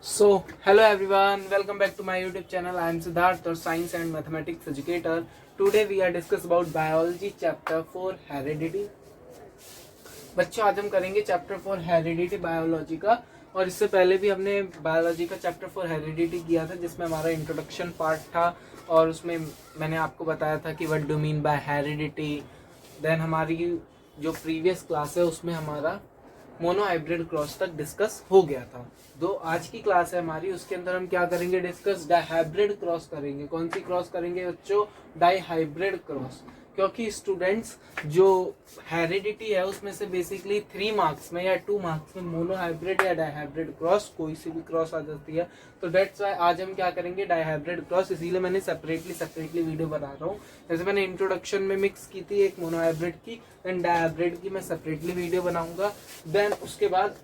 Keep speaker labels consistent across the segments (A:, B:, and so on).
A: Hello everyone, welcome back to my YouTube channel. I am Siddharth, your science and mathematics educator. Today we are discuss about biology chapter 4 heredity. बच्चों आज हम करेंगे chapter 4 heredity biology का, और इससे पहले भी हमने बायोलॉजी का चैप्टर 4 हेरिडिटी किया था जिसमें हमारा इंट्रोडक्शन पार्ट था, और उसमें मैंने आपको बताया था कि what do mean by heredity. Then हमारी जो प्रीवियस क्लास है उसमें हमारा मोनो हाइब्रिड क्रॉस तक डिस्कस हो गया था। दो आज की क्लास है हमारी, उसके अंदर हम क्या करेंगे, डिस्कस डाइहाइब्रिड क्रॉस करेंगे। कौन सी क्रॉस करेंगे बच्चों? Dihybrid cross. क्योंकि स्टूडेंट्स जो हेरिडिटी है उसमें से बेसिकली 3 मार्क्स में या 2 मार्क्स में मोनो हाइब्रिड या डाइहाइब्रिड क्रॉस कोई सी भी क्रॉस आ जाती है। तो डेट्स वाई आज हम क्या करेंगे, डाइहाइब्रिड क्रॉस। इसीलिए मैंने सेपरेटली वीडियो बना रहा हूँ। जैसे मैंने इंट्रोडक्शन में मिक्स की थी एक मोनो हाइब्रिड की, देन डाइहाइब्रिड की मैं सेपरेटली वीडियो बनाऊंगा। देन उसके बाद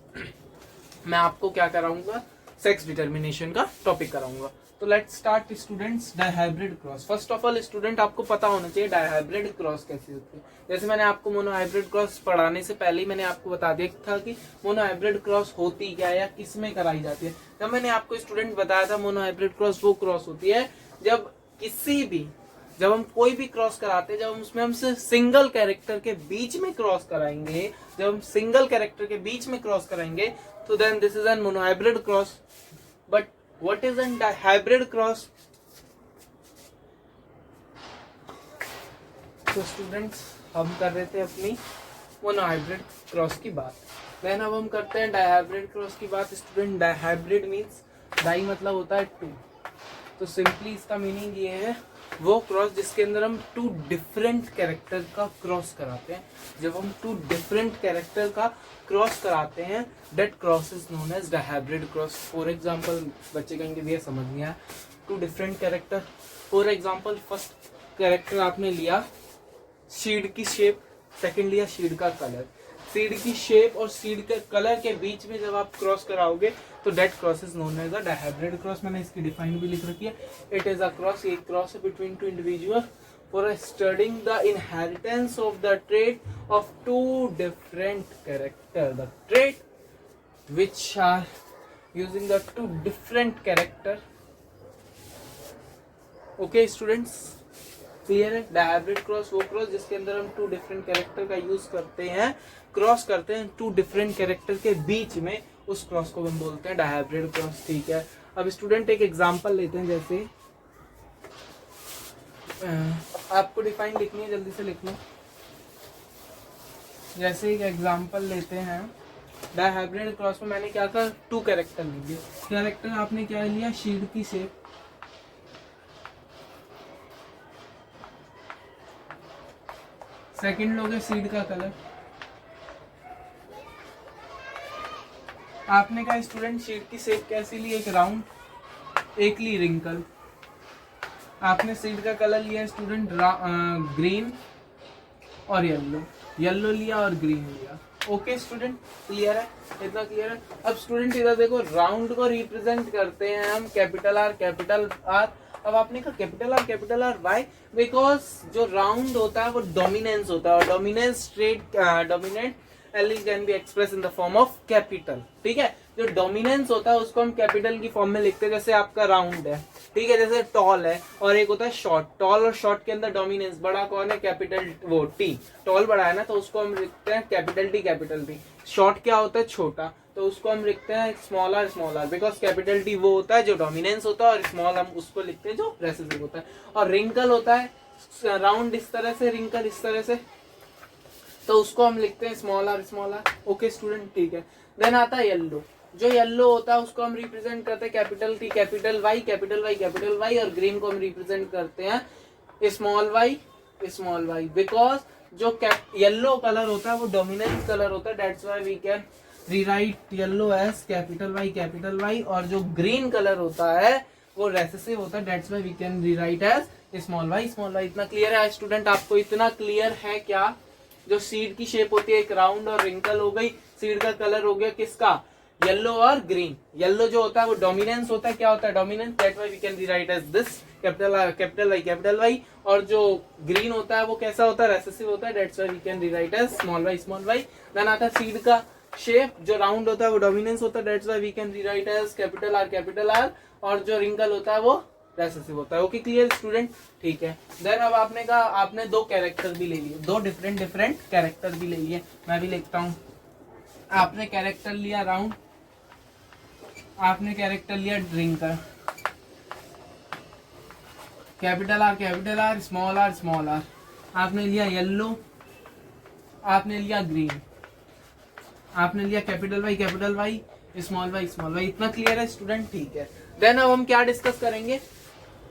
A: मैं आपको क्या कराऊंगा, सेक्स डिटर्मिनेशन का टॉपिक कराऊंगा। तो let's start students, dihybrid cross. First of all student आपको पता होना चाहिए डाइहाइब्रिड क्रॉस कैसी होती है। जैसे मैंने आपको मोनो हाइब्रिड क्रॉस पढ़ाने से पहले ही मैंने आपको बता दिया था कि मोनो हाइब्रिड क्रॉस होती क्या है या किस में कराई जाती है। जब मैंने आपको स्टूडेंट बताया था मोनो हाइब्रिड क्रॉस वो क्रॉस होती है जब हम कोई भी क्रॉस कराते हैं, जब हम उसमें हमसे सिंगल कैरेक्टर के बीच में क्रॉस कराएंगे, जब हम सिंगल कैरेक्टर के बीच में क्रॉस कराएंगे, तो then this is an monohybrid cross. But what is an dihybrid cross? तो स्टूडेंट्स हम कर रहे थे अपनी मोनोहाइब्रिड क्रॉस की बात, देन अब हम करते हैं डाइहाइब्रिड क्रॉस की बात। स्टूडेंट डाइहाइब्रिड मीन्स डाई मतलब होता है 2, तो सिंपली इसका मीनिंग ये है वो क्रॉस जिसके अंदर हम 2 डिफरेंट कैरेक्टर का क्रॉस कराते हैं। जब हम 2 डिफरेंट कैरेक्टर का क्रॉस कराते हैं, that cross is known as dihybrid cross. For example बच्चे कहेंगे भैया समझ नहीं आया, 2 different character. For example first character आपने लिया सीड की शेप, सेकंड लिया सीड का कलर। सीड की शेप और सीड के कलर के बीच में जब आप क्रॉस कराओगे तो that cross is known as a dihybrid cross. मैंने इसकी डिफाइन भी लिख रखी है। इट इज अ क्रॉस, एक क्रॉस है between 2 individual for studying the inheritance of the trait of 2 different character. The trait which are using the 2 different character. Okay students, clear है? Dihybrid cross वो cross जिसके अंदर हम 2 different character का use करते हैं, क्रॉस करते हैं 2 डिफरेंट कैरेक्टर के बीच में, उस क्रॉस को हम बोलते हैं डाइहाइब्रिड क्रॉस। ठीक है, अब स्टूडेंट एक एग्जांपल लेते हैं। जैसे आपको डिफाइन लिखनी है, जल्दी से लिख लो। जैसे एक एग्जांपल लेते हैं, डाइहाइब्रिड क्रॉस में मैंने क्या कहा, 2 कैरेक्टर लिए। कैरेक्टर आपने क्या लिया, शीड की शेप, सेकंड लोगे सीड का कलर। आपने कहा स्टूडेंट सीड की शेप कैसी ली, एक राउंड, एक ली रिंकल। आपने सीड का कलर लिया स्टूडेंट ग्रीन और येलो लिया और ग्रीन लिया। ओके स्टूडेंट, क्लियर है? इतना क्लियर है? अब स्टूडेंट इधर देखो, राउंड को रिप्रेजेंट करते हैं हम कैपिटल आर। अब आपने कहा कैपिटल आर वाई? बिकॉज जो राउंड होता है वो डोमिनेंस होता है, और dominant L can be express in the form of capital. ठीक है, जो डोमिनेंस होता है उसको हम कैपिटल की फॉर्म में लिखते हैं। जैसे आपका राउंड है, ठीक है, जैसे टॉल है, और एक होता है शॉर्ट। टॉल और शॉर्ट के अंदर डोमिनेंस बड़ा कौन है, कैपिटल वो टी। टॉल बड़ा है ना, तो उसको हम लिखते हैं कैपिटल टी। शॉर्ट क्या होता है, छोटा, तो उसको हम लिखते हैं small R, because capital T वो होता है जो डोमिनेंस होता है, और स्मॉल हम उसको लिखते हैं जो रेसेसिव होता है। और रिंकल होता है राउंड इस तरह से, रिंकल इस तरह से, तो उसको हम लिखते हैं स्मॉल आर। ओके स्टूडेंट, ठीक है। देन आता है येलो। जो येलो होता है उसको हम रिप्रेजेंट करते हैं कैपिटल टी, कैपिटल वाई, और ग्रीन को हम रिप्रेजेंट करते हैं स्मॉल वाई, बिकॉज जो येलो कलर होता है वो डोमिनेंट कलर होता है। That's why we can rewrite yellow as capital Y, और जो ग्रीन कलर होता है वो रेसेसिव होता है। That's why we can rewrite as small Y. इतना क्लियर है स्टूडेंट? आपको इतना क्लियर है क्या? जो सीड की शेप होती है एक राउंड और रिंकल हो गई, सीड का कलर हो गया किसका, येलो और ग्रीन। येलो जो होता है वो डोमिनेंस होता है, क्या होता है, dominance. That why we can rewrite as this capital Y, और जो ग्रीन होता है वो कैसा होता है, रेसेसिव होता है। That's why we can rewrite as small Y. Then आता है सीड का शेप जो राउंड होता है वो डोमिनेंस होता है, that's why we can rewrite as capital R, और जो रिंकल होता है वो रेसेसिव होता है। ओके क्लियर स्टूडेंट, ठीक है। देन अब आपने कहा आपने दो कैरेक्टर भी ले लिए, दो डिफरेंट कैरेक्टर भी ले लिए। मैं भी लिखता हूँ, आपने कैरेक्टर लिया राउंड, आपने कैरेक्टर लिया wrinkle. Capital R small R, आपने लिया येलो, आपने लिया ग्रीन, आपने लिया कैपिटल वाई स्मॉल वाई। इतना क्लियर है स्टूडेंट, ठीक है। देन अब हम क्या डिस्कस करेंगे,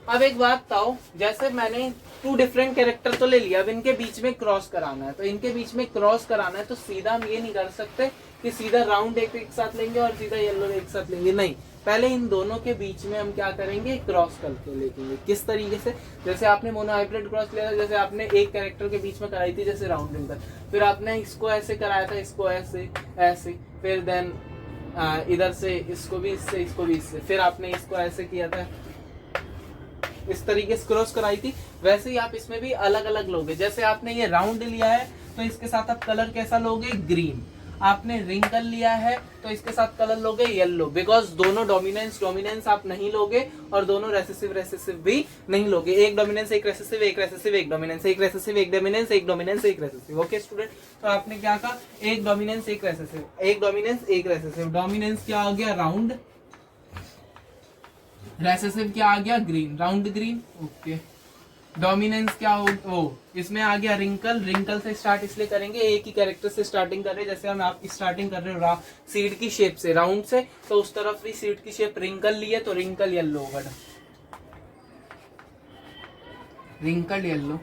A: अब एक बात बताओ, जैसे मैंने टू डिफरेंट कैरेक्टर तो ले लिया, अब इनके बीच में क्रॉस कराना है, तो इनके बीच में क्रॉस कराना है तो सीधा हम ये नहीं कर सकते कि सीधा राउंड एक साथ लेंगे और सीधा येलो एक साथ लेंगे, नहीं, पहले इन दोनों के बीच में हम क्या करेंगे, क्रॉस करके लेंगे। किस तरीके से, जैसे आपने मोनो हाइब्रिड क्रॉस लिया, जैसे आपने एक कैरेक्टर के बीच में कराई थी जैसे राउंड रिंकल, फिर आपने इसको ऐसे कराया था, इसको ऐसे ऐसे, फिर देन इधर से इसको भी इससे, इसको भी इससे, फिर आपने इसको ऐसे किया था, इस तरीके से क्रॉस कराई थी। वैसे ही आप इसमें भी अलग अलग लोगे, जैसे आपने ये राउंड लिया है तो इसके साथ आप कलर कैसा लोगे, ग्रीन। आपने रिंकल लिया है तो इसके साथ कलर लोगे येलो, बिकॉज दोनों डोमिनेंस आप नहीं लोगे और दोनों रेसेसिव भी नहीं लोगे। एक डोमिनेंस एक रेसेसिव, एक रेसेसिव एक डोमिनेंस, एक रेसेसिव एक डोमिनेंस, एक डोमिनेंस एक रेसेसिव। ओके स्टूडेंट, तो आपने क्या कहा, एक डोमिनेंस एक रेसेसिव, एक डोमिनेंस एक रेसेसिव। डोमिनेंस क्या हो गया, राउंड, रेसेसिव क्या आ गया, green, round green. Okay, dominance क्या हो, इसमें आ गया रिंकल से स्टार्ट इसलिए करेंगे, एक ही कैरेक्टर से स्टार्टिंग कर रहे हैं, जैसे हम आप स्टार्टिंग कर रहे हो सीड की शेप से, राउंड से, तो उस तरफ भी सीड की शेप रिंकल ली है तो रिंकल येलो होगा, रिंकल येलो।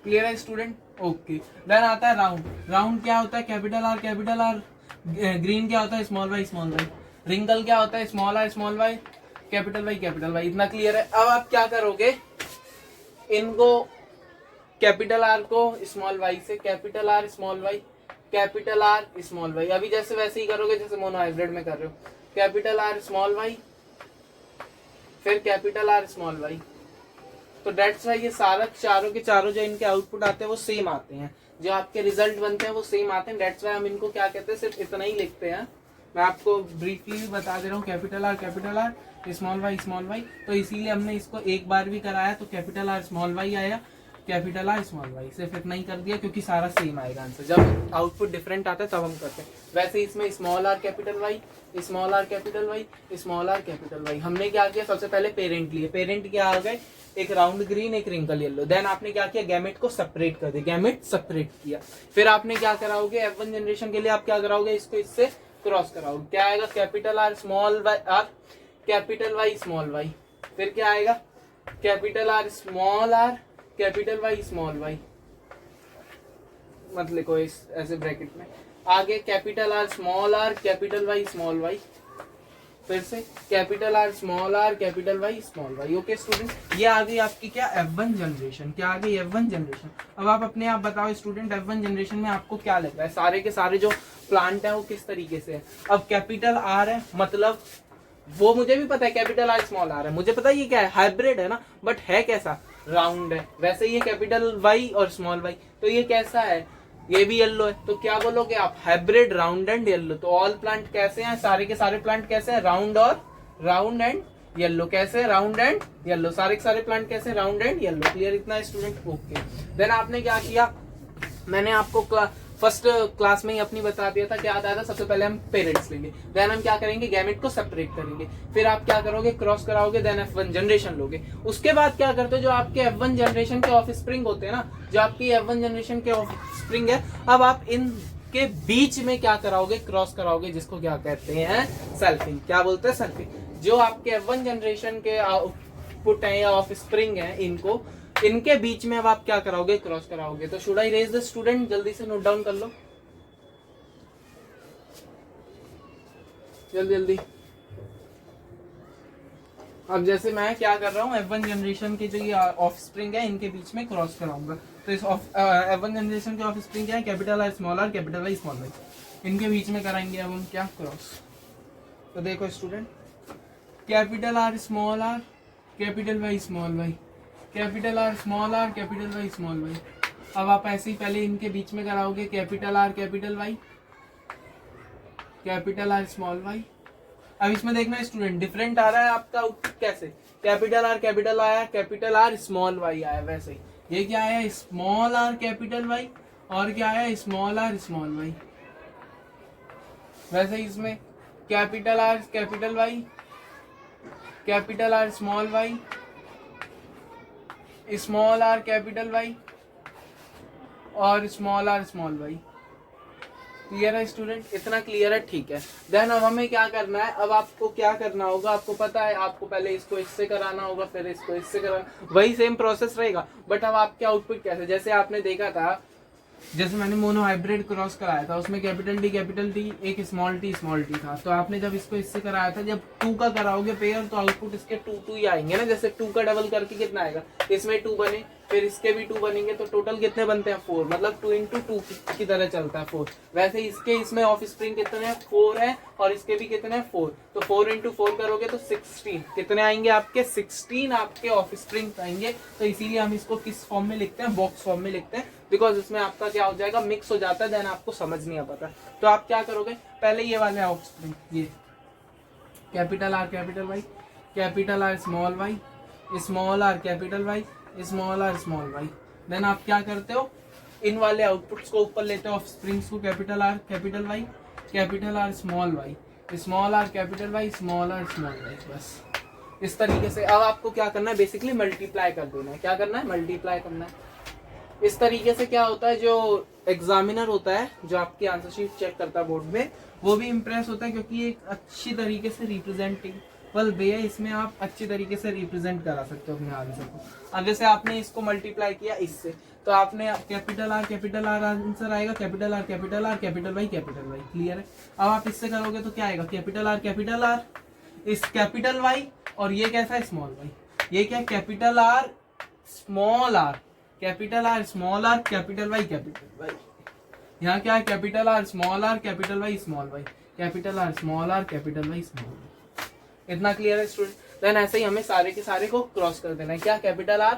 A: क्लियर है स्टूडेंट, ओके। देन आता है राउंड क्या होता है, कैपिटल आर, ग्रीन क्या होता है, स्मॉल वाई, रिंकल क्या होता है, स्मॉल वाई, कैपिटल वाई। इतना क्लियर है। अब आप क्या करोगे, इनको कैपिटल आर को स्मॉल वाई से, कैपिटल आर स्मॉल वाई, अभी जैसे वैसे ही करोगे जैसे मोनो हाइब्रिड में कर रहे हो, कैपिटल आर स्मॉल वाई, फिर कैपिटल आर स्मॉल वाई। तो डेट्स वाई ये सारा चारों के चारों जो इनके आउटपुट आते हैं वो सेम आते हैं, जो आपके रिजल्ट बनते हैं वो सेम आते हैं। डेट्स वाई हम इनको क्या कहते हैं, सिर्फ इतना ही लिखते हैं। मैं आपको ब्रीफली भी बता दे रहा हूँ, कैपिटल आर स्मॉल वाई, तो इसीलिए हमने इसको एक बार भी कराया तो कैपिटल आर स्मॉल वाई आया, कैपिटल आर स्मॉल वाई, सिर्फ इतना ही कर दिया क्योंकि सारा सेम आएगा आंसर। जब आउटपुट डिफरेंट आता है तब हम करते हैं। वैसे इसमें small R capital Y, small R capital Y. हमने क्या किया, सबसे पहले पेरेंट लिए, पेरेंट क्या आ गए, एक राउंड ग्रीन एक रिंकल येलो। देन आपने क्या किया, गैमेट को सेपरेट कर दिया, गैमेट सेपरेट किया। फिर आपने क्या कराओगे, F1 जनरेशन के लिए आप क्या कराओगे, इसको इससे क्रॉस कराओगे। क्या आएगा, capital R small R capital Y small Y. फिर क्या आएगा, capital R capital Y small Y, मत लिखो इस ऐसे ब्रैकेट में। आगे capital R capital Y small Y, फिर से capital R capital Y small Y. Okay student, ये आ गई आपकी क्या, F1 जनरेशन। क्या आ गई, F1 जनरेशन। अब आप अपने आप बताओ स्टूडेंट, F1 जनरेशन में आपको क्या लग रहा है, सारे के सारे जो प्लांट है वो किस तरीके से है। अब कैपिटल आर है, मतलब वो मुझे भी पता है कैपिटल आर स्मॉल आर है, मुझे पता है ये क्या है, हाइब्रिड है ना, बट है कैसा, राउंड है। वैसे ये कैपिटल वाई और स्मॉल वाई, तो ये कैसा है, ये भी येलो है, तो क्या बोलोगे आप, हाइब्रिड राउंड एंड येलो। तो ऑल प्लांट कैसे हैं, सारे के सारे प्लांट कैसे हैं, राउंड एंड येलो। कैसे, राउंड एंड येलो, सारे के सारे प्लांट कैसे, राउंड एंड येलो। क्लियर इतना है स्टूडेंट, ओके। देन आपने क्या किया, मैंने आपको फर्स्ट क्लास में ही अपनी बता दिया था, क्या आता था, सबसे पहले हम पेरेंट्स लेंगे, देन हम क्या करेंगे, गैमेट को सेपरेट करेंगे, फिर आप क्या करोगे, क्रॉस कराओगे, देन F1 जनरेशन लोगे। उसके बाद क्या करते हो, जो आपके F1 जनरेशन के ऑफ स्प्रिंग होते हैं ना, जो आपकी F1 जनरेशन के ऑफ स्प्रिंग है, अब आप इन के बीच में क्या कराओगे, क्रॉस कराओगे, जिसको क्या कहते हैं, सेल्फिंग। क्या बोलते हैं, सेल्फिंग। जो आपके F1 जनरेशन के आउटपुट है या ऑफ स्प्रिंग है, इनको इनके बीच में अब आप क्या कराओगे, क्रॉस कराओगे। तो should I raise the student, जल्दी से नोट डाउन कर लो, जल्दी। अब जैसे मैं क्या कर रहा हूँ, F1 जनरेशन के जो ये ऑफ स्प्रिंग है इनके बीच में क्रॉस कराऊंगा। तो इस F1 जनरेशन के ऑफ स्प्रिंग क्या है, capital R capital Y small Y, इनके बीच में कराएंगे अब हम क्या, क्रॉस। तो देखो student, capital R capital Y small Y, capital R capital Y small Y. अब आप ऐसे ही पहले इनके बीच में कराओगे, capital R capital Y, capital R small Y. अब इसमें देखना स्टूडेंट डिफरेंट आ रहा है आपका आउटपुट कैसे, कैपिटल आर आया, कैपिटल आर स्मॉल वाई आया, वैसे ही ये क्या आया स्मॉल आर कैपिटल वाई और क्या आया स्मॉल आर स्मॉल वाई। वैसे ही इसमें capital R capital Y, capital R small Y, small R capital Y और small R small Y. Clear है स्टूडेंट, इतना क्लियर है, ठीक है। देन अब हमें क्या करना है, अब आपको क्या करना होगा, आपको पता है आपको पहले इसको इससे कराना होगा, फिर इसको इससे कराना, वही सेम प्रोसेस रहेगा, बट अब आपके आउटपुट कैसे, जैसे आपने देखा था, जैसे मैंने मोनो हाइब्रिड क्रॉस कराया था उसमें कैपिटल टी एक स्मॉल टी था, तो आपने जब इसको इससे कराया था, जब 2 का कराओगे पेयर तो आउटपुट इसके 2 ही आएंगे ना, जैसे 2 का डबल करके कितना आएगा, इसमें 2 बने फिर इसके भी 2 बनेंगे, तो टोटल कितने बनते हैं 4, मतलब 2 into 2 की तरह चलता है 4। वैसे इसके इसमें ऑफ स्प्रिंग कितने हैं 4 है और इसके भी कितने हैं 4, तो 4 into 4 करोगे तो 16 कितने आएंगे आपके 16 आपके ऑफ स्प्रिंग आएंगे। तो इसीलिए हम इसको किस फॉर्म में लिखते हैं, बॉक्स फॉर्म में लिखते हैं, बिकॉज इसमें आपका क्या हो जाएगा मिक्स हो जाता है, देन आपको समझ नहीं आ पाता। तो आप क्या करोगे, पहले ये वाले ऑफ स्प्रिंग, ये capital R capital Y, capital R small Y, small R capital Y, small R small Y. Then आप क्या करते हो, इन वाले आउटपुट्स को ऊपर लेते हो ऑफ स्प्रिंग्स को, capital R capital Y, capital R small Y, small R capital Y, small R small Y, बस इस तरीके से। अब आपको क्या करना है, बेसिकली मल्टीप्लाई कर देना है, क्या करना है मल्टीप्लाई करना है। इस तरीके से क्या होता है, जो एग्जामिनर होता है जो आपकी आंसर शीट चेक करता है बोर्ड में, वो भी इम्प्रेस होता है, क्योंकि एक अच्छी तरीके से रिप्रेजेंटेबल वे है, इसमें आप अच्छी तरीके से रिप्रेजेंट करा सकते हो अपने आंसर को। अब जैसे आपने इसको मल्टीप्लाई किया इससे, तो आपने कैपिटल आर आंसर आएगा, capital R capital Y capital Y. Clear है। अब आप इससे करोगे तो क्या आएगा, कैपिटल आर इस कैपिटल वाई और ये कैसा है स्मॉल वाई, ये क्या capital R small R, capital R small R capital Y capital Y. यहाँ क्या है capital R small R capital Y small Y, capital R small R capital Y small Y. इतना क्लियर है student. Then ऐसे ही हमें सारे के सारे को क्रॉस कर देना है, क्या capital R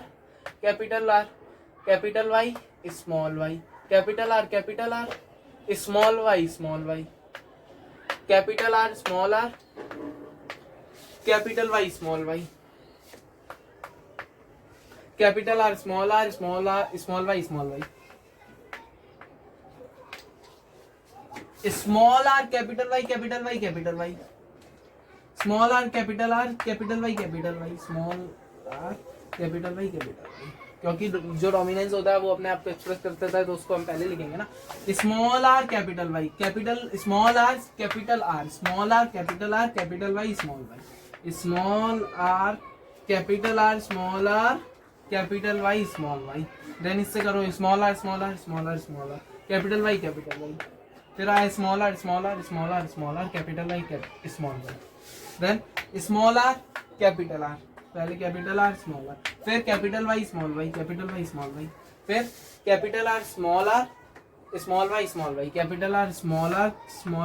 A: capital Y small Y, capital R small Y, capital R small R capital Y small Y, capital R small Y small Y, small R capital Y capital Y, small R capital Y capital Y, small R capital Y capital Y, क्योंकि जो dominance होता है वो अपने आप को express करता है, तो उसको हम पहले लिखेंगे ना, small R capital Y capital, small R capital Y small Y, small R capital Y small Y. Then इससे करो स्मॉल आर कैपिटल वाई, फिर आए small R capital Y small Y. Then small R capital R, पहले capital R small R, फिर capital Y small Y, फिर capital R small Y small Y, capital R small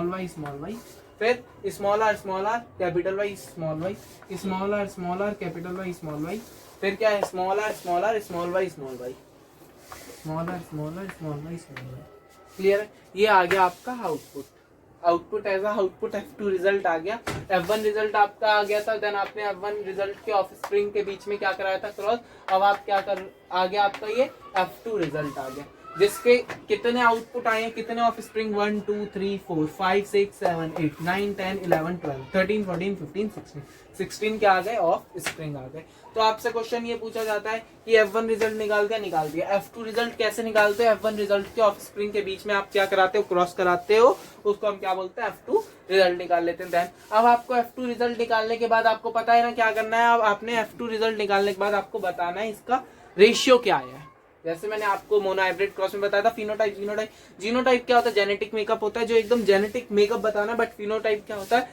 A: Y small Y, फिर small R capital Y small Y, small R capital Y small Y, फिर क्या है small R small Y small Y, small R small Y. Clear है। ये आ गया आपका output as output F2 result आ गया। F1 रिजल्ट आपका आ गया था, देन आपने F1 रिजल्ट के ऑफ स्प्रिंग के बीच में क्या कराया था क्रॉस। अब आप क्या कर आ गया आपका ये F2 रिजल्ट आ गया, जिसके कितने आउटपुट आए हैं, कितने ऑफ स्प्रिंग 1 2 3 4 5 6 7 8 9 10 11 12 13 14 15 16 क्या आ गए ऑफ स्प्रिंग आ गए। तो आपसे क्वेश्चन ये पूछा जाता है कि F1 रिजल्ट निकाल दिया, F2 रिजल्ट कैसे निकालते हो। F1 रिजल्ट के ऑफ स्प्रिंग के बीच में आप क्या कराते हो, क्रॉस कराते हो, उसको हम क्या बोलते हैं F2 रिजल्ट निकाल लेते हैं। देन अब आपको F2 रिजल्ट निकालने के बाद आपको पता है ना क्या करना है। अब आपने F2 रिजल्ट निकालने के बाद आपको बताना है इसका रेशियो क्या आया है। जैसे मैंने आपको मोनो हाइब्रिड क्रॉस में बताया था फिनोटाइप जीनोटाइप क्या होता है, जेनेटिक मेकअप होता है, जो एकदम जेनेटिक मेकअप बताना। बट फिनोटाइप क्या होता है,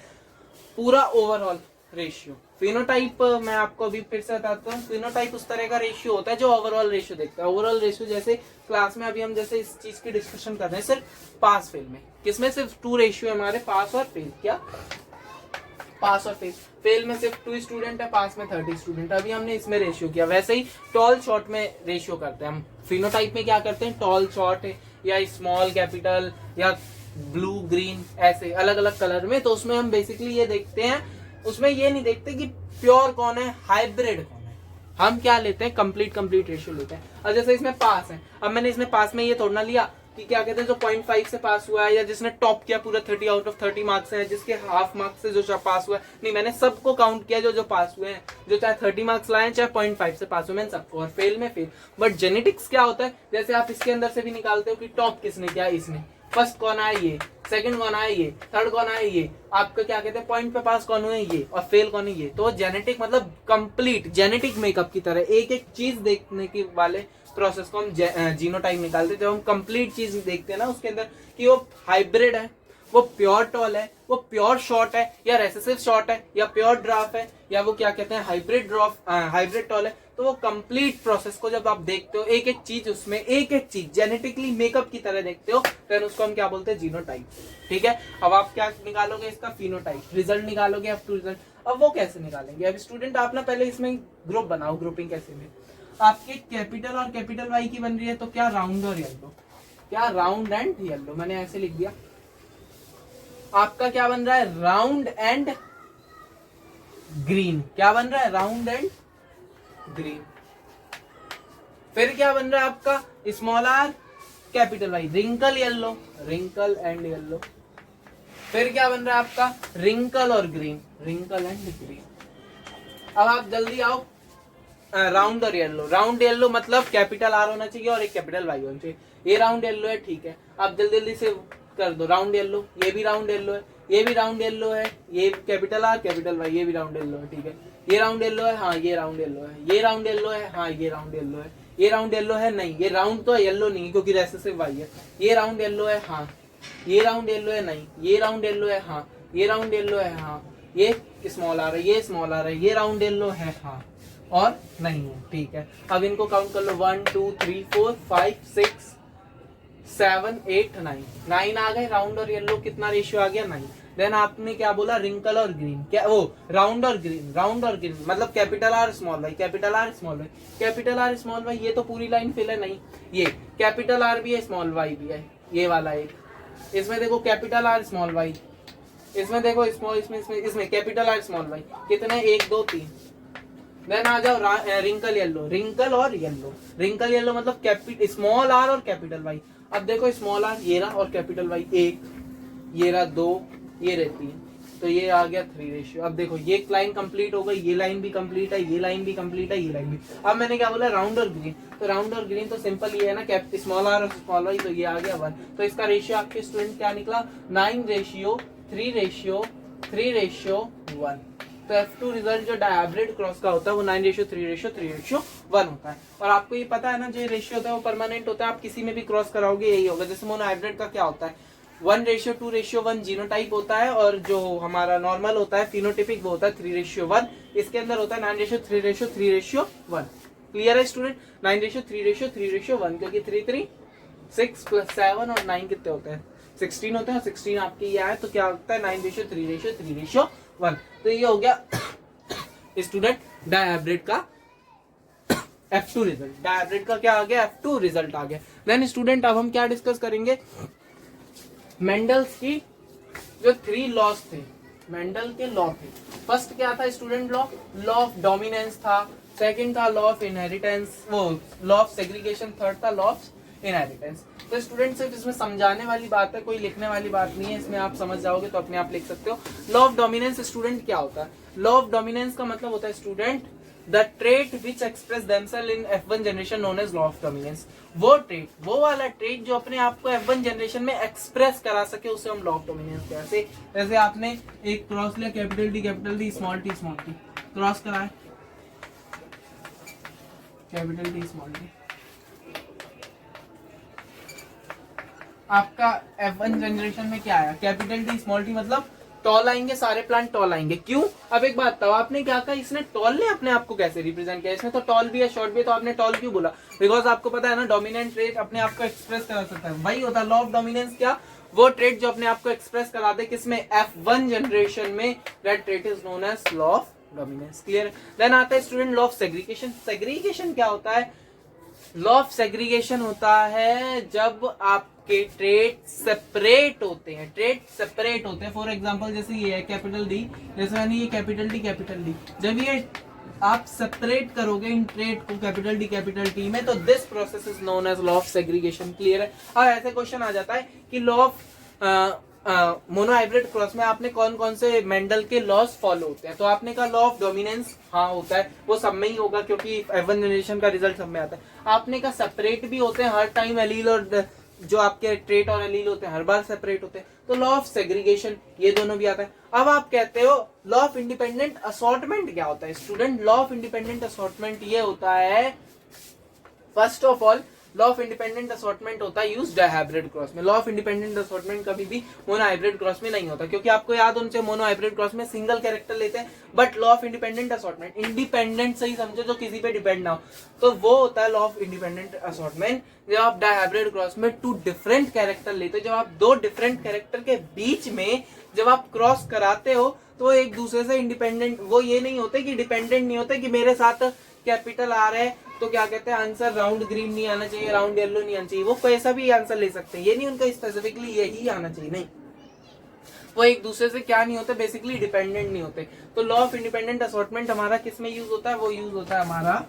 A: पूरा ओवरऑल रेशियो। फिनोटाइप मैं आपको अभी फिर से बताता हूँ, फिनोटाइप उस तरह का रेशियो होता है जो ओवरऑल रेशियो देखता है। ओवरऑल रेशियो जैसे क्लास में अभी हम जैसे इस चीज की डिस्कशन कर रहे हैं, सिर्फ पास फेल में, किसमें सिर्फ 2 रेशियो है हमारे, पास और फेल। क्या पास और फेल, फेल में सिर्फ 2 स्टूडेंट है, पास में 30 स्टूडेंट। अभी हमने इसमें रेशियो किया। वैसे ही टॉल शॉर्ट में रेशियो करते हैं हम। फिनोटाइप में क्या करते हैं, टॉल शॉर्ट या स्मॉल कैपिटल या ब्लू ग्रीन ऐसे अलग अलग कलर में। तो उसमें हम बेसिकली ये देखते हैं, उसमें ये नहीं देखते कि प्योर कौन है, हाइब्रिड कौन है। हम क्या लेते हैं, कंप्लीट रेशियो लेते हैं। और जैसे इसमें पास है, अब मैंने इसमें पास में ये तोड़ना लिया कि क्या कहते हैं जो 0.5 से पास हुआ है, या जिसने टॉप किया पूरा 30 आउट ऑफ 30 मार्क्स है, जिसके हाफ मार्क्स से जो पास हुआ है, नहीं मैंने सबको काउंट किया जो पास हुए हैं, जो चाहे 30 मार्क्स लाए चाहे 0.5 से पास हुए, मैंने सबको। और फेल में फेल। बट जेनेटिक्स क्या होता है, जैसे आप इसके अंदर से भी निकालते हो कि टॉप किसने किया, इसने, फर्स्ट कौन आया ये, सेकंड कौन आया ये, थर्ड कौन आया ये, आपका क्या कहते हैं पॉइंट पे पास कौन हुए ये, और फेल कौन है ये। तो जेनेटिक मतलब कंप्लीट जेनेटिक मेकअप की तरह एक एक चीज देखने के वाले प्रोसेस को हम जीनोटाइप निकालते हैं। जब हम कंप्लीट चीज देखते हैं ना उसके अंदर कि वो हाइब्रिड है, वो प्योर टॉल है, वो प्योर शॉर्ट है, या रेसेसिव शॉर्ट है, या प्योर ड्राफ है, या वो क्या कहते हैं हाइब्रिड ड्राफ हाइब्रिड टॉल है। तो वो कंप्लीट प्रोसेस को जब आप देखते हो, एक एक चीज उसमें एक एक चीज जेनेटिकली मेकअप की तरह देखते हो, फिर उसको हम क्या बोलते हैं, जीनोटाइप। ठीक है, अब आप क्या निकालोगे, इसका फिनोटाइप, रिजल्ट निकालोगे, F2 रिजल्ट। अब वो कैसे निकालेंगे, अब स्टूडेंट आप ना पहले इसमें ग्रुप बनाओ। ग्रुपिंग कैसे में, आपके कैपिटल और कैपिटल वाई की बन रही है, तो क्या राउंड और येलो, क्या राउंड एंड येलो, मैंने ऐसे लिख दिया। आपका क्या बन रहा है, राउंड एंड ग्रीन, क्या बन रहा है, राउंड एंड ग्रीन। फिर क्या बन रहा है आपका, small R capital Y, wrinkle yellow, wrinkle and yellow. फिर क्या बन रहा है आपका, रिंकल और ग्रीन, रिंकल एंड ग्रीन। अब आप जल्दी आओ, राउंड और येलो, राउंड येलो मतलब कैपिटल आर होना चाहिए और एक कैपिटल वाई होना चाहिए। ये राउंड येलो है, ठीक है, आप जल्दी जल्दी से कर दो। राउंड येलो, ये भी राउंड येलो है, ये भी राउंड येलो है, ये कैपिटल आर कैपिटल वाई, ये भी राउंड येलो है, ठीक है। ये राउंड येलो है, हाँ ये राउंड येलो है, ये राउंड येलो है, हाँ ये राउंड येलो है, ये राउंड येलो है, नहीं ये राउंड तो येलो नहीं क्योंकि रेसेसिव वाई है। ये राउंड येलो है, हाँ ये राउंड येलो है, नहीं ये राउंड येलो है, हाँ ये राउंड येलो है, हाँ ये स्मॉल आ रहा है, ये स्मॉल आ रहा है, ये राउंड येलो है, हाँ और नहीं है, ठीक है। अब इनको काउंट कर लो, 1 2 3 4 5 6 7 8 9, 9 आ गए। राउंड और येलो कितना रेशियो आ गया, 9। देन आपने क्या बोला, रिंकल और ग्रीन, क्या वो राउंड और ग्रीन, राउंड और ग्रीन मतलब capital R small Y, capital R small Y, capital R small Y. ये तो पूरी लाइन फिल है, नहीं ये कैपिटल आर भी है स्मॉल वाई भी है, ये वाला एक, इसमें देखो कैपिटल आर स्मॉल वाई, इसमें देखो स्मॉल, इसमें कैपिटल आर स्मॉल वाई, कितने 1 2 3। देन आ जाओ रिंकल येलो, रिंकल और येलो, रिंकल येलो मतलब स्मॉल आर और कैपिटल वाई। अब देखो स्मॉल आर ये रहा और कैपिटल वाई 1, ये रहा 2, ये रहती है, तो ये आ गया 3 रेशियो। अब देखो ये लाइन कंप्लीट हो गई, ये लाइन भी कंप्लीट है, ये लाइन भी कंप्लीट है, ये लाइन भी। अब मैंने क्या बोला, राउंड और ग्रीन, तो राउंड और ग्रीन तो सिंपल ये है ना, स्मॉल आर और स्मॉल वाई, तो ये आ गया 1। तो इसका रेशियो आपके स्टूडेंट क्या निकला, 9 रेशियो 3 रेशियो 3 रेशियो 1। तो F2 रिजल्ट जो डायब्रिड क्रॉस का होता है वो 9 रेशियो 3 रेशियो 3 रेशियो 1 होता है। और आपको ये पता है ना, जो रेशियो होता है वो परमानेंट होता है, आप किसी में भी क्रॉस कराओगे यही होगा। जैसे मोनो हाइब्रिड का क्या होता है, 1 रेशियो 2 रेशियो 1 जीनोटाइप होता है, और जो हमारा नॉर्मल होता है फिनोटिपिक वो होता है 3 रेशियो 1। इसके अंदर होता है 9 रेशियो 3 रेशियो 3 रेशियो 1। क्लियर है स्टूडेंट, 9 रेशियो 3 रेशियो 3 रेशियो 1, क्योंकि 3 3 6 + 7 और 9 कितने होते हैं, 16 होते हैं, 16 आपके ये आए तो क्या होता है 9 रेशियो 3 रेशियो 3 रेशियो 1। तो ये हो गया स्टूडेंट डायब्रिड का F2 रिजल्ट। डायब्रिड का क्या आ गया, F2 रिजल्ट आ गया। देन स्टूडेंट अब हम क्या डिस्कस करेंगे, मेंडल्स की जो 3 लॉज थे, मेंडल के लॉ थे। फर्स्ट क्या था स्टूडेंट, लॉ ऑफ डोमिनेंस था, सेकंड था लॉ ऑफ इनहेरिटेंस, वो लॉ ऑफ सेग्रीगेशन, थर्ड था लॉ ऑफ इनहेरिटेंस। तो स्टूडेंट सिर्फ इसमें समझाने वाली बात है, कोई लिखने वाली बात नहीं है, इसमें आप समझ जाओगे तो अपने आप लिख सकते हो। लॉ ऑफ डोमिनेंस स्टूडेंट क्या होता है, लॉ ऑफ डोमिनेंस का मतलब होता है student the trait which express themself in F1 generation known as law of dominance. वो ट्रेट, वो वाला ट्रेट जो अपने आप को F1 जनरेशन में एक्सप्रेस करा सके उसे हम लॉ ऑफ डोमिनेंस कहते हैं। जैसे आपने एक क्रॉस लिया, capital D small T cross कराए, कैपिटल डी स्मॉल टी, आपका F1 जनरेशन में क्या आया, कैपिटल डी स्मॉल टी, मतलब टॉल आएंगे, सारे प्लांट टॉल आएंगे। क्यों, अब एक बात बताओ, आपने क्या कहा, इसने टॉल ने अपने आप को कैसे रिप्रेजेंट किया, इसमें तो टॉल भी है शॉर्ट भी है, तो आपने टॉल क्यों बोला, बिकॉज आपको पता है ना डोमिनेंट ट्रेट अपने आप को एक्सप्रेस करा सकता है, वही होता है लॉ ऑफ डोमिनेंस। क्या, वो ट्रेट जो अपने आप को एक्सप्रेस करा दे किसमें, F1 जनरेशन में, that trait is known as law of dominance. Clear. Then आता है student law of segregation. Segregation क्या होता है, लॉ ऑफ सेग्रीगेशन होता है जब आप आपके ट्रेट सेपरेट होते हैं, ट्रेट सेपरेट होते हैं। फॉर एग्जांपल जैसे ये है कैपिटल डी, जैसे यानी ये कैपिटल डी, जब ये आप सेपरेट करोगे इन ट्रेट को कैपिटल टी में, तो this process is known as law of segregation. Clear है? अब ऐसे क्वेश्चन आ जाता है कि लॉ ऑफ मोनोहाइब्रिड क्रॉस में आपने कौन कौन से मेंडल के लॉस फॉलो होते हैं। तो आपने कहा लॉ ऑफ डोमिनेंस, हाँ होता है, वो सब में ही होगा क्योंकि F1 जनरेशन का रिजल्ट सब में आता है। आपने कहा सेपरेट भी होते हैं हर टाइम, एलील और जो आपके ट्रेट और एलील होते हैं हर बार सेपरेट होते हैं, तो लॉ ऑफ सेग्रीगेशन ये दोनों भी आता है। अब आप कहते हो लॉ ऑफ इंडिपेंडेंट असॉर्टमेंट क्या होता है student? Law of independent assortment ये होता है, first of all law of independent assortment होता है यूज डायहाइब्रिड क्रॉस में। लॉ ऑफ इंडिपेंडेंट असॉर्टमेंट कभी भी मोनोहाइब्रिड क्रॉस में नहीं होता, क्योंकि आपको याद होना चाहिए मोनोहाइब्रिड क्रॉस में सिंगल कैरेक्टर लेते हैं, but law of independent assortment independent सही समझो, जो किसी पे डिपेंड ना हो, तो वो होता है लॉ ऑफ इंडिपेंडेंट असॉर्टमेंट। जब आप डायहाइब्रिड क्रॉस में टू डिफरेंट कैरेक्टर लेते हो, जब आप दो डिफरेंट कैरेक्टर के बीच में जब आप क्रॉस कराते हो, तो एक दूसरे से इंडिपेंडेंट, वो ये नहीं होते कि डिपेंडेंट नहीं होते कि मेरे साथ कैपिटल आ रहा है तो क्या कहते हैं आंसर राउंड ग्रीन नहीं आना चाहिए, राउंड येलो नहीं आना चाहिए, वो कैसा भी आंसर ले सकते हैं, ये नहीं उनका स्पेसिफिकली यही आना चाहिए, नहीं, वो एक दूसरे से क्या नहीं होते, बेसिकली डिपेंडेंट नहीं होते। तो लॉ ऑफ इंडिपेंडेंट असॉर्टमेंट हमारा किस में यूज होता है? वो यूज होता है हमारा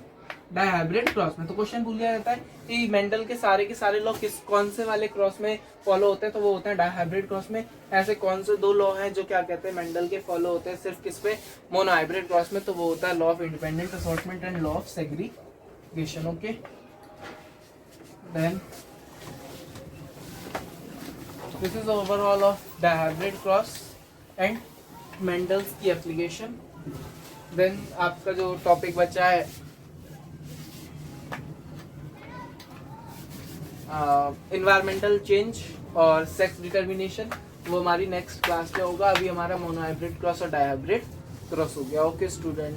A: डायहाइब्रिड क्रॉस में। तो क्वेश्चन भूल गया जाता है कि मेंडल के सारे लॉ किस कौन से वाले क्रॉस में फॉलो होते हैं, तो वो होते हैं डायहाइब्रिड क्रॉस में। ऐसे कौन से दो लॉ हैं जो क्या कहते हैं मेंडल के फॉलो होते हैं सिर्फ किस पे? मोनोहाइब्रिड क्रॉस में, तो वो होता है law of independent assortment and law of segregation. Okay, then this is overall of dihybrid cross and Mendel's की एप्लीकेशन। देन आपका जो टॉपिक बचा है इन्वायरमेंटल चेंज और सेक्स डिटर्मिनेशन, वो हमारी नेक्स्ट क्लास में होगा। अभी हमारा मोनोहाइब्रिड क्रॉस और डायहाइब्रिड क्रॉस हो गया। Okay student.